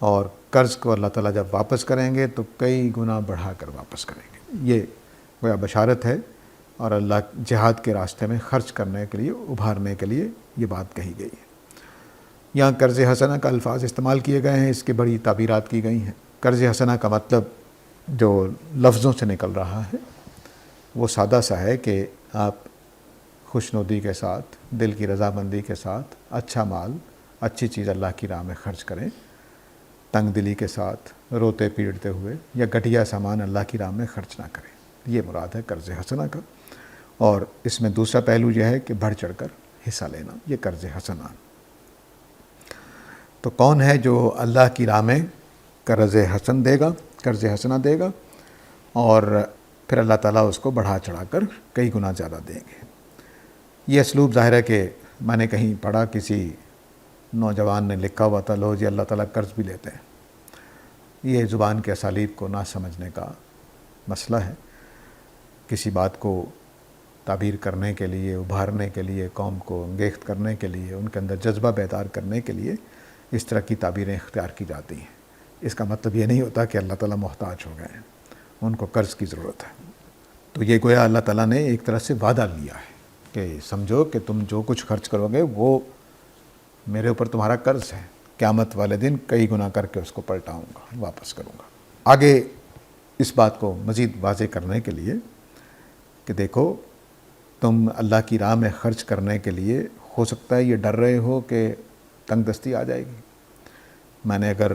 اور قرض کو اللہ تعالیٰ جب واپس کریں گے تو کئی گنا بڑھا کر واپس کریں گے۔ یہ گویا بشارت ہے، اور اللہ جہاد کے راستے میں خرچ کرنے کے لیے، ابھارنے کے لیے یہ بات کہی گئی ہے۔ یہاں قرض حسنہ کا الفاظ استعمال کیے گئے ہیں، اس کی بڑی تعبیرات کی گئی ہیں۔ قرض حسنہ کا مطلب جو لفظوں سے نکل رہا ہے وہ سادہ سا ہے کہ آپ خوشنودی کے ساتھ، دل کی رضامندی کے ساتھ اچھا مال، اچھی چیز اللہ کی راہ میں خرچ کریں، تنگ دلی کے ساتھ روتے پیٹتے ہوئے یا گھٹیا سامان اللہ کی راہ میں خرچ نہ کریں۔ یہ مراد ہے قرض حسنہ کا، اور اس میں دوسرا پہلو یہ ہے کہ بڑھ چڑھ کر حصہ لینا، یہ قرض حسنہ۔ تو کون ہے جو اللہ کی راہ میں قرض حسنہ دے گا، اور پھر اللہ تعالیٰ اس کو بڑھا چڑھا کر کئی گنا زیادہ دیں گے۔ یہ اسلوب ظاہر ہے کہ میں نے کہیں پڑھا، کسی نوجوان نے لکھا ہوا تھا، لو جی اللہ تعالیٰ قرض بھی لیتے ہیں۔ یہ زبان کے اسالیب کو نہ سمجھنے کا مسئلہ ہے۔ کسی بات کو تعبیر کرنے کے لیے، ابھارنے کے لیے، قوم کو انگیخت کرنے کے لیے، ان کے اندر جذبہ بیدار کرنے کے لیے اس طرح کی تعبیریں اختیار کی جاتی ہیں۔ اس کا مطلب یہ نہیں ہوتا کہ اللہ تعالیٰ محتاج ہو گئے ہیں، ان کو قرض کی ضرورت ہے۔ تو یہ گویا اللہ تعالیٰ نے ایک طرح سے وعدہ لیا ہے کہ سمجھو کہ تم جو کچھ خرچ کرو گے وہ میرے اوپر تمہارا قرض ہے، قیامت والے دن کئی گنا کر کے اس کو پلٹاؤں گا، واپس کروں گا۔ آگے اس بات کو مزید واضح کرنے کے لیے کہ دیکھو، تم اللہ کی راہ میں خرچ کرنے کے لیے ہو سکتا ہے یہ ڈر رہے ہو کہ تنگ دستی آ جائے گی، میں نے اگر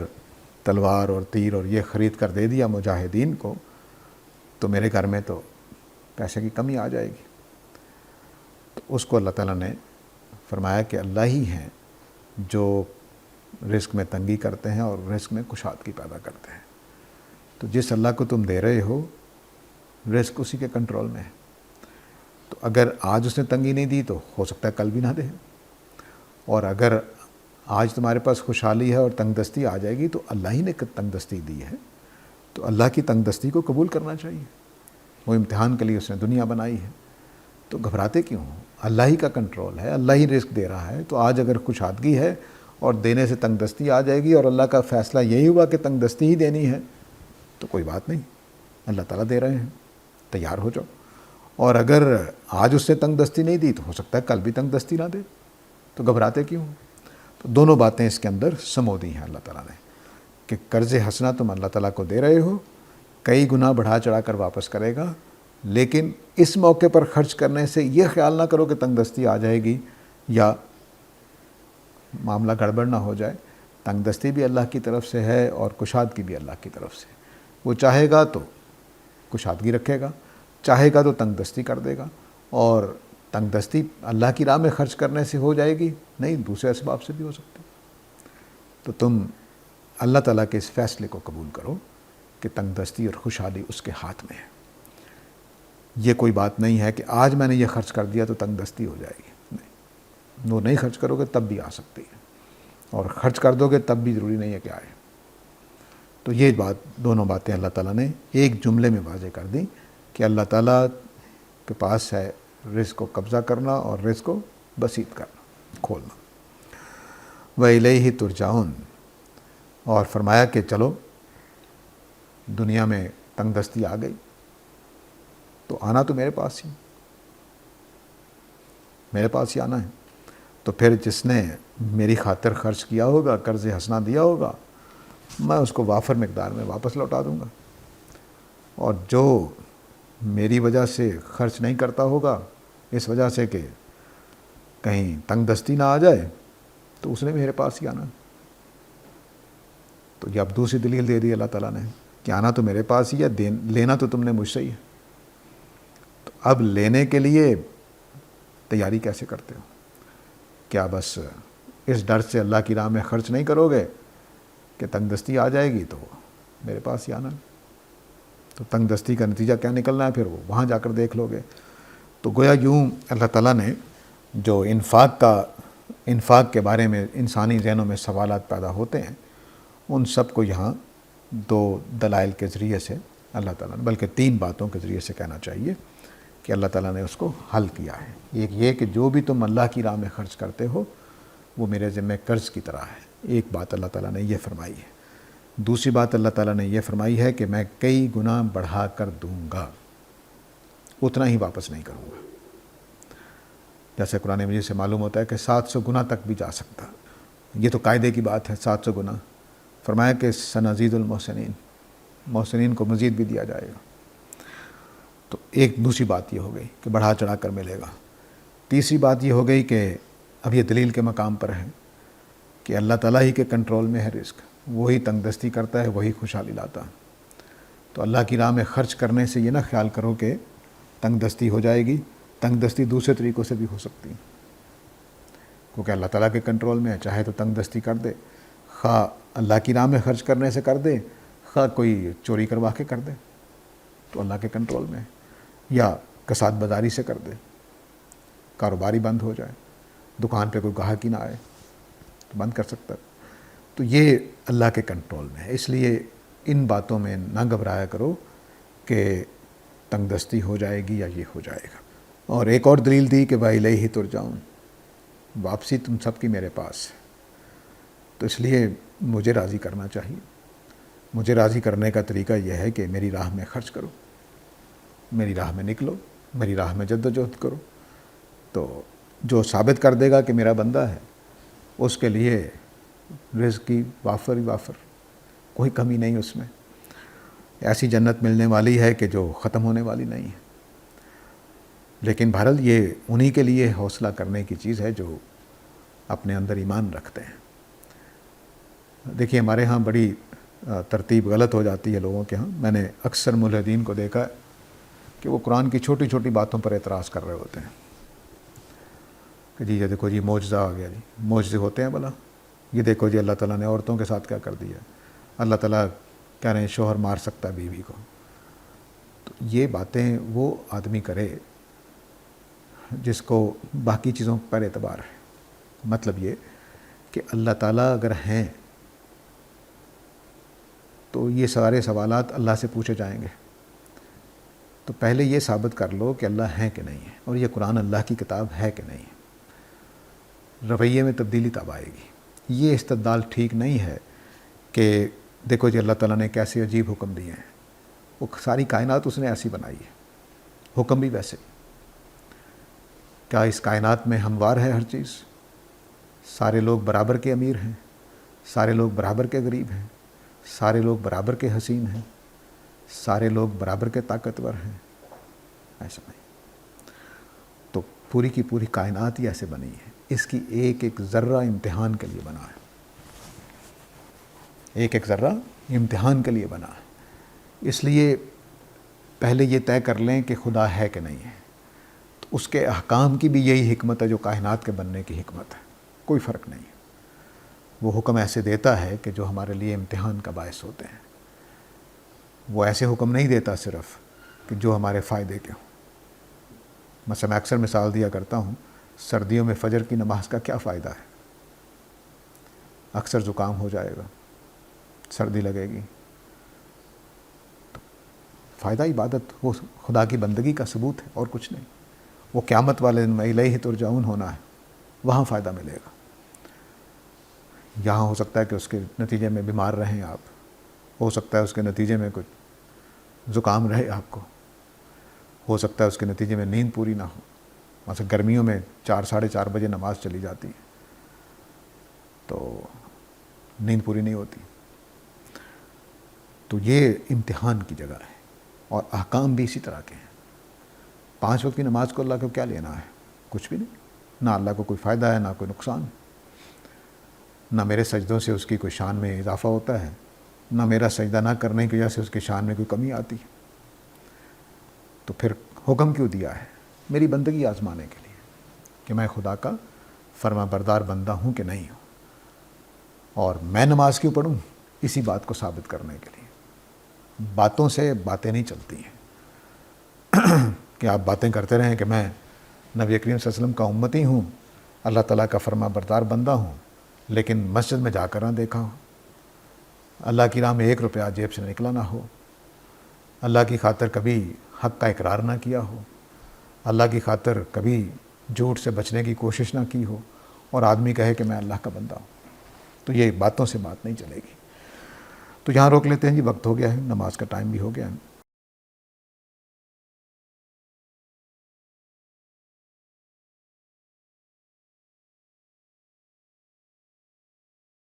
تلوار اور تیر اور یہ خرید کر دے دیا مجاہدین کو تو میرے گھر میں تو پیسے کی کمی آ جائے گی۔ تو اس کو اللہ تعالیٰ نے فرمایا کہ اللہ ہی ہیں جو رزق میں تنگی کرتے ہیں اور رزق میں کشادگی پیدا کرتے ہیں۔ تو جس اللہ کو تم دے رہے ہو، رزق اسی کے کنٹرول میں ہے۔ تو اگر آج اس نے تنگی نہیں دی تو ہو سکتا ہے کل بھی نہ دے، اور اگر آج تمہارے پاس خوشحالی ہے اور تنگ دستی آ جائے گی تو اللہ ہی نے تنگ دستی دی ہے، تو اللہ کی تنگ دستی کو قبول کرنا چاہیے۔ وہ امتحان کے لیے اس نے دنیا بنائی ہے، تو گھبراتے کیوں ہو؟ اللہ ہی کا کنٹرول ہے، اللہ ہی رزق دے رہا ہے۔ تو آج اگر خوشحادگی ہے اور دینے سے تنگ دستی آ جائے گی اور اللہ کا فیصلہ یہی ہوا کہ تنگ دستی ہی دینی ہے، تو کوئی بات نہیں، اللہ تعالیٰ دے رہے ہیں، تیار ہو جاؤ۔ اور اگر آج اس نے تنگ دستی نہیں دی تو ہو سکتا ہے کل بھی تنگ دستی نہ دے، تو گھبراتے کیوں؟ تو دونوں باتیں اس کے اندر سمو دی ہیں اللہ تعالیٰ نے، کہ قرض حسنہ تم اللہ تعالیٰ کو دے رہے ہو، کئی گنا بڑھا چڑھا کر واپس کرے گا، لیکن اس موقع پر خرچ کرنے سے یہ خیال نہ کرو کہ تنگ دستی آ جائے گی یا معاملہ گڑبڑ نہ ہو جائے۔ تنگ دستی بھی اللہ کی طرف سے ہے اور کشادگی بھی اللہ کی طرف سے۔ وہ چاہے گا تو کشادگی رکھے گا، چاہے گا تو تنگ دستی کر دے گا، اور تنگ دستی اللہ کی راہ میں خرچ کرنے سے ہو جائے گی نہیں، دوسرے اسباب سے بھی ہو سکتی۔ تو تم اللہ تعالیٰ کے اس فیصلے کو قبول کرو کہ تنگ دستی اور خوشحالی اس کے ہاتھ میں ہے۔ یہ کوئی بات نہیں ہے کہ آج میں نے یہ خرچ کر دیا تو تنگ دستی ہو جائے گی، نہیں، وہ نہیں خرچ کرو گے تب بھی آ سکتی ہے، اور خرچ کر دو گے تب بھی ضروری نہیں ہے کہ آئے۔ تو یہ دونوں باتیں اللہ تعالیٰ نے ایک جملے میں واضح کر دیں کہ اللہ تعالیٰ کے پاس ہے رزق کو قبضہ کرنا اور رزق کو بسیط کرنا، کھولنا۔ وَإِلَيْهِ تُرْجَعُونَ، اور فرمایا کہ چلو دنیا میں تنگ دستی آ گئی تو آنا تو میرے پاس ہی آنا ہے۔ تو پھر جس نے میری خاطر خرچ کیا ہوگا، قرض حسنہ دیا ہوگا، میں اس کو وافر مقدار میں واپس لوٹا دوں گا، اور جو میری وجہ سے خرچ نہیں کرتا ہوگا اس وجہ سے کہ کہیں تنگ دستی نہ آ جائے، تو اس نے میرے پاس ہی آنا۔ تو یہ اب دوسری دلیل دے دی اللہ تعالیٰ نے کہ آنا تو میرے پاس ہی ہے، لینا تو تم نے مجھ سے ہی ہے۔ تو اب لینے کے لیے تیاری کیسے کرتے ہو؟ کیا بس اس ڈر سے اللہ کی راہ میں خرچ نہیں کرو گے کہ تنگ دستی آ جائے گی تو میرے پاس ہی آنا؟ تو تنگ دستی کا نتیجہ کیا نکلنا ہے پھر وہ وہاں جا کر دیکھ لو گے۔ تو گویا یوں اللہ تعالیٰ نے جو انفاق کے بارے میں انسانی ذہنوں میں سوالات پیدا ہوتے ہیں، ان سب کو یہاں دو دلائل کے ذریعے سے اللہ تعالیٰ نے، بلکہ تین باتوں کے ذریعے سے کہنا چاہیے کہ اللہ تعالیٰ نے اس کو حل کیا ہے۔ ایک یہ کہ جو بھی تم اللہ کی راہ میں خرچ کرتے ہو وہ میرے ذمہ قرض کی طرح ہے، ایک بات اللہ تعالیٰ نے یہ فرمائی ہے۔ دوسری بات اللہ تعالیٰ نے یہ فرمائی ہے کہ میں کئی گنا بڑھا کر دوں گا، اتنا ہی واپس نہیں کروں گا۔ جیسے قرآن مجید سے معلوم ہوتا ہے کہ 700 گنا تک بھی جا سکتا، یہ تو قاعدے کی بات ہے۔ 700 گنا فرمایا کہ سنزید المحسنین، محسنین کو مزید بھی دیا جائے گا۔ تو ایک دوسری بات یہ ہو گئی کہ بڑھا چڑھا کر ملے گا۔ تیسری بات یہ ہو گئی کہ اب یہ دلیل کے مقام پر ہے کہ اللہ تعالیٰ ہی کے کنٹرول میں ہے رزق، وہی تنگ دستی کرتا ہے، وہی خوشحالی لاتا ہے۔ تو اللہ کی راہ میں خرچ کرنے سے یہ نہ خیال کرو کہ تنگ دستی ہو جائے گی، تنگ دستی دوسرے طریقوں سے بھی ہو سکتی ہے، کیونکہ اللہ تعالیٰ کے کنٹرول میں ہے، چاہے تو تنگ دستی کر دے، خواہ اللہ کی راہ میں خرچ کرنے سے کر دے، خواہ کوئی چوری کروا کے کر دے تو اللہ کے کنٹرول میں ہے، یا کساد بازاری سے کر دے، کاروباری بند ہو جائے، دکان پہ کوئی گاہک ہی نہ آئے تو بند کر سکتا ہے۔ تو یہ اللہ کے کنٹرول میں ہے، اس لیے ان باتوں میں نہ گھبرایا کرو کہ تنگ دستی ہو جائے گی یا یہ ہو جائے گا۔ اور ایک اور دلیل دی کہ وَإِلَيْهِ تُرْجَعُونَ، واپسی تم سب کی میرے پاس ہے، تو اس لیے مجھے راضی کرنا چاہیے۔ مجھے راضی کرنے کا طریقہ یہ ہے کہ میری راہ میں خرچ کرو، میری راہ میں نکلو، میری راہ میں جد و جہد کرو۔ تو جو ثابت کر دے گا کہ میرا بندہ ہے، اس کے لیے رزق کی وافر ہی وافر، کوئی کمی نہیں اس میں، ایسی جنت ملنے والی ہے کہ جو ختم ہونے والی نہیں ہے۔ لیکن بہرحال یہ انہی کے لیے حوصلہ کرنے کی چیز ہے جو اپنے اندر ایمان رکھتے ہیں۔ دیکھیے ہمارے ہاں بڑی ترتیب غلط ہو جاتی ہے لوگوں کے ہاں۔ میں نے اکثر ملحدین کو دیکھا ہے کہ وہ قرآن کی چھوٹی چھوٹی باتوں پر اعتراض کر رہے ہوتے ہیں کہ جی یہ دیکھو جی معجزہ آ گیا، جی معجزے ہوتے ہیں بھلا، یہ دیکھو جی اللہ تعالیٰ نے عورتوں کے ساتھ کیا کر دیا، اللہ تعالیٰ کہہ رہے ہیں شوہر مار سکتا ہے بیوی کو۔ تو یہ باتیں وہ آدمی کرے جس کو باقی چیزوں پر اعتبار ہے۔ مطلب یہ کہ اللہ تعالیٰ اگر ہیں تو یہ سارے سوالات اللہ سے پوچھے جائیں گے، تو پہلے یہ ثابت کر لو کہ اللہ ہے کہ نہیں ہے، اور یہ قرآن اللہ کی کتاب ہے کہ نہیں ہے۔ رویے میں تبدیلی تب آئے گی۔ یہ استدلال ٹھیک نہیں ہے کہ دیکھو جی اللہ تعالیٰ نے کیسے عجیب حکم دیے ہیں، وہ ساری کائنات اس نے ایسی بنائی ہے، حکم بھی ویسے۔ کیا اس کائنات میں ہموار ہے ہر چیز؟ سارے لوگ برابر کے امیر ہیں، سارے لوگ برابر کے غریب ہیں، سارے لوگ برابر کے حسین ہیں، سارے لوگ برابر کے طاقتور ہیں؟ ایسا نہیں۔ تو پوری کی پوری کائنات ہی ایسے بنی ہے، اس کی ایک ایک ذرہ امتحان کے لیے بنا ہے، ایک ایک ذرہ امتحان کے لیے بنا ہے۔ اس لیے پہلے یہ طے کر لیں کہ خدا ہے کہ نہیں ہے، تو اس کے احکام کی بھی یہی حکمت ہے جو کائنات کے بننے کی حکمت ہے، کوئی فرق نہیں ہے۔ وہ حکم ایسے دیتا ہے کہ جو ہمارے لیے امتحان کا باعث ہوتے ہیں، وہ ایسے حکم نہیں دیتا صرف کہ جو ہمارے فائدے کے ہوں۔ مثلا میں اکثر مثال دیا کرتا ہوں، سردیوں میں فجر کی نماز کا کیا فائدہ ہے؟ اکثر زکام ہو جائے گا، سردی لگے گی، تو فائدہ عبادت، وہ خدا کی بندگی کا ثبوت ہے اور کچھ نہیں۔ وہ قیامت والے دن میں الیہ ترجعون ہونا ہے، وہاں فائدہ ملے گا۔ یہاں ہو سکتا ہے کہ اس کے نتیجے میں بیمار رہیں آپ، ہو سکتا ہے اس کے نتیجے میں کچھ زکام رہے آپ کو، ہو سکتا ہے اس کے نتیجے میں نیند پوری نہ ہو۔ مثلا گرمیوں میں 4 ساڑھے 4 بجے نماز چلی جاتی ہے تو نیند پوری نہیں ہوتی۔ تو یہ امتحان کی جگہ ہے، اور احکام بھی اسی طرح کے ہیں۔ 5 وقت کی نماز کو اللہ کو کیا لینا ہے؟ کچھ بھی نہیں، نہ اللہ کو کوئی فائدہ ہے نہ کوئی نقصان، نہ میرے سجدوں سے اس کی کوئی شان میں اضافہ ہوتا ہے، نہ میرا سجدہ نہ کرنے کی وجہ سے اس کی شان میں کوئی کمی آتی ہے۔ تو پھر حکم کیوں دیا ہے؟ میری بندگی آزمانے کے لیے کہ میں خدا کا فرما بردار بندہ ہوں کہ نہیں ہوں۔ اور میں نماز کیوں پڑھوں؟ اسی بات کو ثابت کرنے کے لیے۔ باتوں سے باتیں نہیں چلتی ہیں کہ آپ باتیں کرتے رہیں کہ میں نبی کریم صلی اللہ علیہ وسلم کا امتی ہوں، اللہ تعالیٰ کا فرما بردار بندہ ہوں، لیکن مسجد میں جا کر نہ دیکھا ہو، اللہ کی راہ میں 1 روپیہ جیب سے نکلا نہ ہو، اللہ کی خاطر کبھی حق کا اقرار نہ کیا ہو، اللہ کی خاطر کبھی جھوٹ سے بچنے کی کوشش نہ کی ہو، اور آدمی کہے کہ میں اللہ کا بندہ ہوں، تو یہ باتوں سے بات نہیں چلے گی۔ تو یہاں روک لیتے ہیں جی، وقت ہو گیا ہے، نماز کا ٹائم بھی ہو گیا ہے۔